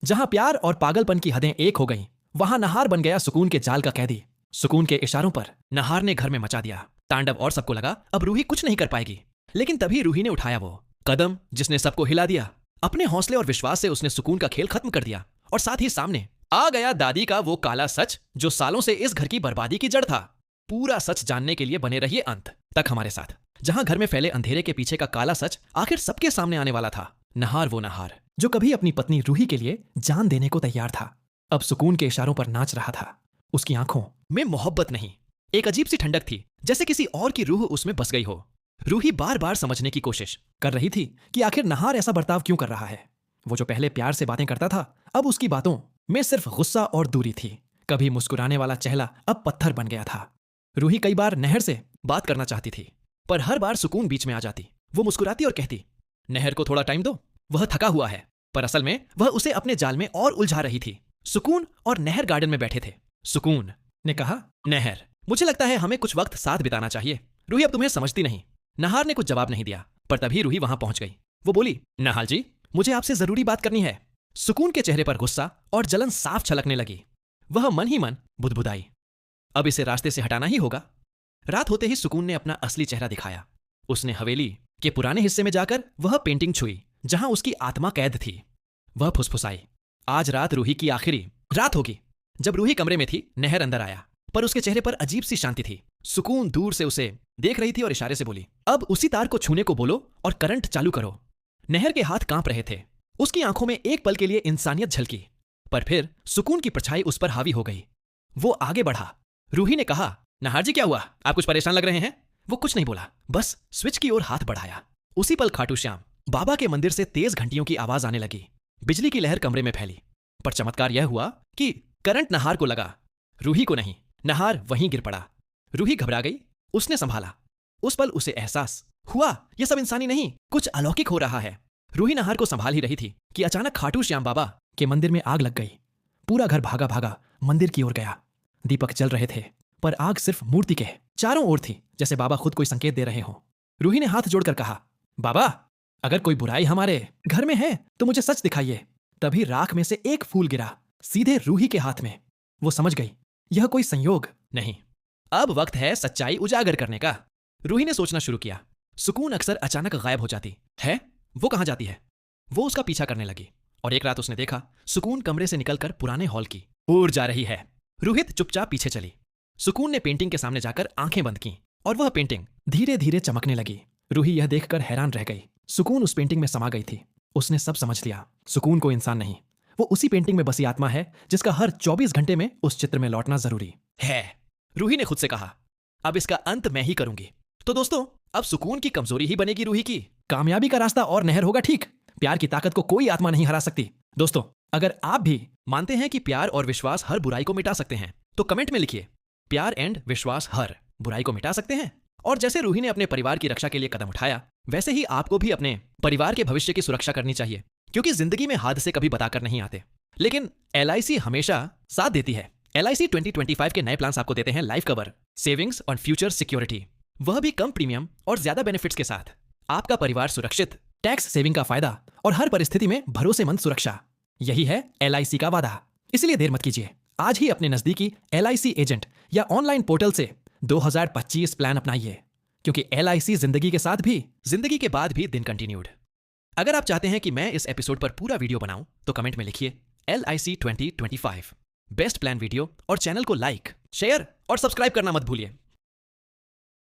जहां प्यार और पागलपन की हदें एक हो गईं, वहां नहार बन गया सुकून के जाल का कैदी। सुकून के इशारों पर नहार ने घर में मचा दिया तांडव और सबको लगा अब रूही कुछ नहीं कर पाएगी। लेकिन तभी रूही ने उठाया वो कदम जिसने सबको हिला दिया। अपने हौसले और विश्वास से उसने सुकून का खेल खत्म कर दिया और साथ ही सामने आ गया दादी का वो काला सच जो सालों से इस घर की बर्बादी की जड़ था। पूरा सच जानने के लिए बने रहिए अंत तक हमारे साथ, जहां घर में फैले अंधेरे के पीछे का काला सच आखिर सबके सामने आने वाला था। नहार वो नहार जो कभी अपनी पत्नी रूही के लिए जान देने को तैयार था, अब सुकून के इशारों पर नाच रहा था। उसकी आंखों में मोहब्बत नहीं, एक अजीब सी ठंडक थी, जैसे किसी और की रूह उसमें बस गई हो। रूही बार बार समझने की कोशिश कर रही थी कि आखिर नहार ऐसा बर्ताव क्यों कर रहा है। वो जो पहले प्यार से बातें करता था, अब उसकी बातों में सिर्फ गुस्सा और दूरी थी। कभी मुस्कुराने वाला चेहरा अब पत्थर बन गया था। रूही कई बार नहर से बात करना चाहती थी, पर हर बार सुकून बीच में आ जाती। वो मुस्कुराती और कहती, नहर को थोड़ा टाइम दो, वह थका हुआ है। पर असल में वह उसे अपने जाल में और उलझा रही थी। सुकून और नहर गार्डन में बैठे थे। सुकून ने कहा, नहर, मुझे लगता है हमें कुछ वक्त साथ बिताना चाहिए। रूही अब तुम्हें समझती नहीं। नहार ने कुछ जवाब नहीं दिया, पर तभी रूही वहां पहुंच गई। वो बोली, नहार जी, मुझे आपसे जरूरी बात करनी है। सुकून के चेहरे पर गुस्सा और जलन साफ छलकने लगी। वह मन ही मन बुदबुदाई, अब इसे रास्ते से हटाना ही होगा। रात होते ही सुकून ने अपना असली चेहरा दिखाया। उसने हवेली के पुराने हिस्से में जाकर वह पेंटिंग छुई जहां उसकी आत्मा कैद थी। वह फुसफुसाई, आज रात रूही की आखिरी रात होगी। जब रूही कमरे में थी, नहर अंदर आया, पर उसके चेहरे पर अजीब सी शांति थी। सुकून दूर से उसे देख रही थी और इशारे से बोली, अब उसी तार को छूने को बोलो और करंट चालू करो। नहर के हाथ कांप रहे थे। उसकी आंखों में एक पल के लिए इंसानियत झलकी, पर फिर सुकून की परछाई उस पर हावी हो गई। वो आगे बढ़ा। रूही ने कहा, नहार जी, क्या हुआ? आप कुछ परेशान लग रहे हैं। वो कुछ नहीं बोला, बस स्विच की ओर हाथ बढ़ाया। उसी पल खाटू श्याम बाबा के मंदिर से तेज घंटियों की आवाज आने लगी। बिजली की लहर कमरे में फैली, पर चमत्कार यह हुआ कि करंट नहार को लगा, रूही को नहीं। नहार वहीं गिर पड़ा। रूही घबरा गई। उसने संभाला। उस पल उसे एहसास हुआ, यह सब इंसानी नहीं, कुछ अलौकिक हो रहा है। रूही नहार को संभाल ही रही थी कि अचानक खाटू श्याम बाबा के मंदिर में आग लग गई। पूरा घर भागा भागा मंदिर की ओर गया। दीपक जल रहे थे, पर आग सिर्फ मूर्ति के चारों ओर थी, जैसे बाबा खुद कोई संकेत दे रहे हों। रूही ने हाथ जोड़कर कहा, बाबा, अगर कोई बुराई हमारे घर में है तो मुझे सच दिखाइए। तभी राख में से एक फूल गिरा सीधे रूही के हाथ में। वो समझ गई, यह कोई संयोग नहीं, अब वक्त है सच्चाई उजागर करने का। रूही ने सोचना शुरू किया, सुकून अक्सर अचानक गायब हो जाती है, वो कहां जाती है। वो उसका पीछा करने लगी और एक रात उसने देखा सुकून कमरे से निकलकर पुराने हॉल की ओर जा रही है। रोहित चुपचाप पीछे चली। सुकून ने पेंटिंग के सामने जाकर आंखें बंद की और वह पेंटिंग धीरे धीरे चमकने लगी। रूही यह देखकर हैरान रह गई। सुकून उस पेंटिंग में समा गई थी। उसने सब समझ लिया। सुकून को इंसान नहीं, वो उसी पेंटिंग में बसी आत्मा है जिसका हर 24 घंटे में उस चित्र में लौटना जरूरी है। रूही ने खुद से कहा, अब इसका अंत मैं ही करूंगी। तो दोस्तों, अब सुकून की कमजोरी ही बनेगी रूही की। कामयाबी का रास्ता और नहर होगा ठीक। प्यार की ताकत को कोई आत्मा नहीं हरा सकती। दोस्तों, अगर आप भी मानते हैं कि प्यार और विश्वास हर बुराई को मिटा सकते हैं, तो कमेंट में लिखिए, प्यार एंड विश्वास हर बुराई को मिटा सकते हैं। और जैसे रूही ने अपने परिवार की रक्षा के लिए कदम उठाया, वैसे ही आपको भी अपने परिवार के भविष्य की सुरक्षा करनी चाहिए। क्योंकि जिंदगी में हादसे कभी बताकर नहीं आते, लेकिन LIC हमेशा साथ देती है। LIC 2025 के नए प्लान्स आपको देते हैं लाइफ कवर, सेविंग्स और फ्यूचर सिक्योरिटी, वह भी कम प्रीमियम और ज्यादा बेनिफिट्स के साथ। आपका परिवार सुरक्षित, टैक्स सेविंग का फायदा और हर परिस्थिति में भरोसेमंद सुरक्षा, यही है LIC का वादा। इसलिए देर मत कीजिए, आज ही अपने नजदीकी LIC एजेंट या ऑनलाइन पोर्टल से 2025 प्लान अपनाइए। क्योंकि LIC जिंदगी के साथ भी, जिंदगी के बाद भी दिन कंटिन्यूड। अगर आप चाहते हैं कि मैं इस एपिसोड पर पूरा वीडियो बनाऊं, तो कमेंट में लिखिए LIC 2025 बेस्ट प्लान वीडियो और चैनल को लाइक, शेयर और सब्सक्राइब करना मत भूलिए।